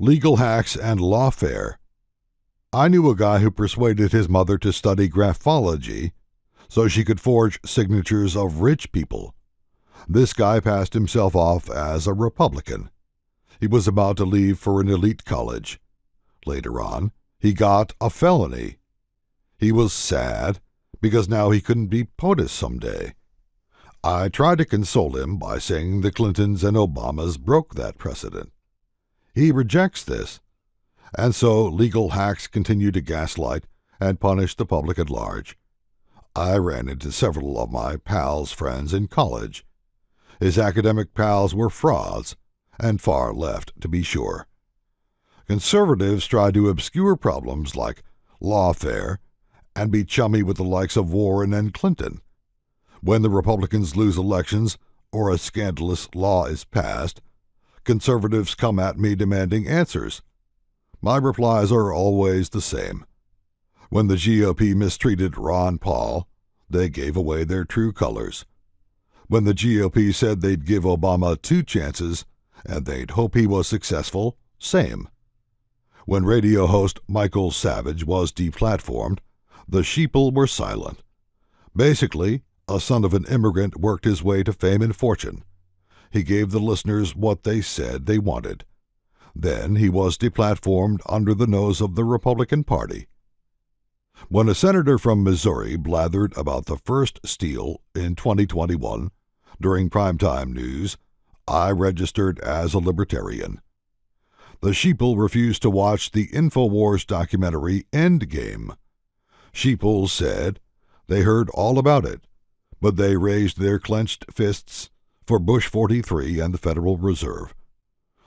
Legal hacks and lawfare. I knew a guy who persuaded his mother to study graphology so she could forge signatures of rich people. This guy passed himself off as a Republican. He was about to leave for an elite college. Later on, he got a felony. He was sad because now he couldn't be POTUS someday. I tried to console him by saying the Clintons and Obamas broke that precedent. He rejects this, and so legal hacks continue to gaslight and punish the public at large. I ran into several of my pals' friends in college. His academic pals were frauds, and far left, to be sure. Conservatives try to obscure problems like lawfare and be chummy with the likes of Warren and Clinton. When the Republicans lose elections or a scandalous law is passed, conservatives come at me demanding answers. My replies are always the same. When the GOP mistreated Ron Paul, they gave away their true colors. When the GOP said they'd give Obama 2 chances and they'd hope he was successful, same. When radio host Michael Savage was deplatformed, the sheeple were silent. Basically, a son of an immigrant worked his way to fame and fortune. He gave the listeners what they said they wanted. Then he was deplatformed under the nose of the Republican Party. When a senator from Missouri blathered about the first steal in 2021 during primetime news, I registered as a libertarian. The sheeple refused to watch the InfoWars documentary Endgame. Sheeple said they heard all about it, but they raised their clenched fists for Bush 43 and the Federal Reserve.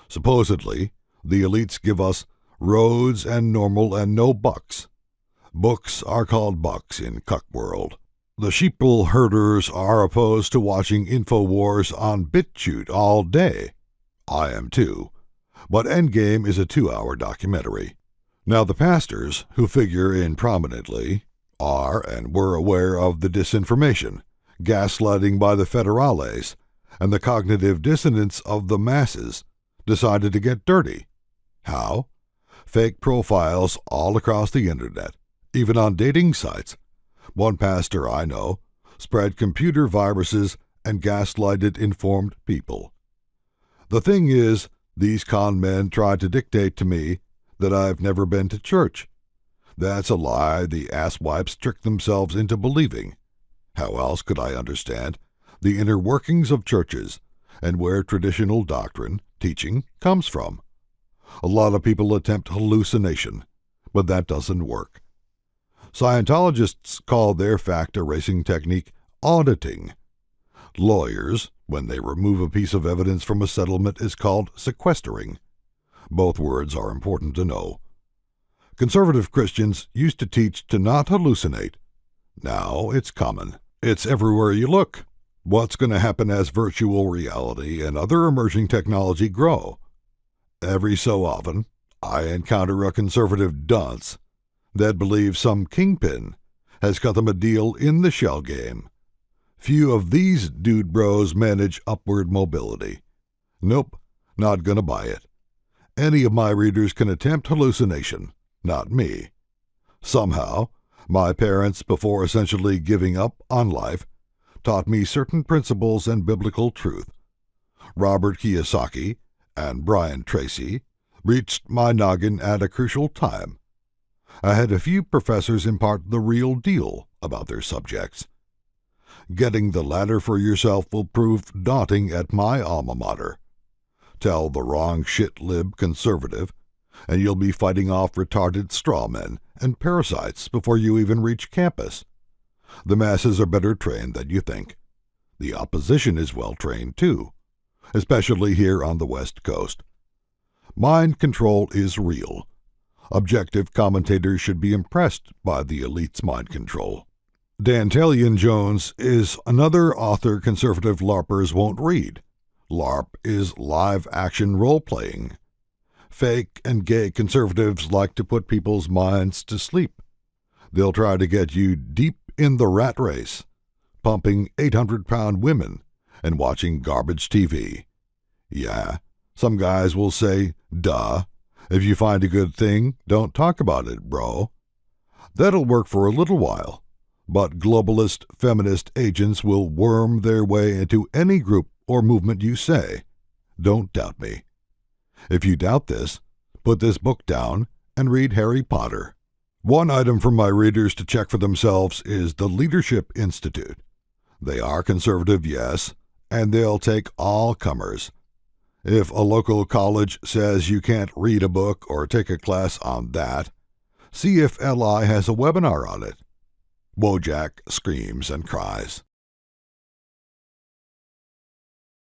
Supposedly, the elites give us roads and normal and no bucks. Books are called bucks in cuck world. The sheeple herders are opposed to watching InfoWars on BitChute all day. I am too. But Endgame is a 2-hour documentary. Now the pastors, who figure in prominently, are and were aware of the disinformation, gaslighting by the federales, and the cognitive dissonance of the masses, decided to get dirty. How? Fake profiles all across the internet, even on dating sites. One pastor I know spread computer viruses and gaslighted informed people. The thing is, these con men tried to dictate to me that I've never been to church. That's a lie the asswipes trick themselves into believing. How else could I understand the inner workings of churches and where traditional doctrine, teaching, comes from? A lot of people attempt hallucination, but that doesn't work. Scientologists call their fact-erasing technique auditing. Lawyers, when they remove a piece of evidence from a settlement, is called sequestering. Both words are important to know. Conservative Christians used to teach to not hallucinate. Now it's common. It's everywhere you look. What's going to happen as virtual reality and other emerging technology grow? Every so often, I encounter a conservative dunce that believes some kingpin has cut them a deal in the shell game. Few of these dude bros manage upward mobility. Nope, not gonna buy it. Any of my readers can attempt hallucination, not me. Somehow, my parents, before essentially giving up on life, taught me certain principles and biblical truth. Robert Kiyosaki and Brian Tracy reached my noggin at a crucial time. I had a few professors impart the real deal about their subjects. Getting the latter for yourself will prove daunting at my alma mater. Tell the wrong shit-lib conservative, and you'll be fighting off retarded strawmen and parasites before you even reach campus. The masses are better trained than you think. The opposition is well trained, too, especially here on the West Coast. Mind control is real. Objective commentators should be impressed by the elite's mind control. Dantalian Jones is another author conservative LARPers won't read. LARP is live-action role-playing. Fake and gay conservatives like to put people's minds to sleep. They'll try to get you deep in the rat race, pumping 800-pound women and watching garbage TV. Yeah, some guys will say, duh, If you find a good thing, don't talk about it, bro. That'll work for a little while, but globalist feminist agents will worm their way into any group or movement you say. Don't doubt me. If you doubt this, put this book down and read Harry Potter. One item for my readers to check for themselves is the Leadership Institute. They are conservative, yes, and they'll take all comers. If a local college says you can't read a book or take a class on that, see if LI has a webinar on it. Wojak screams and cries.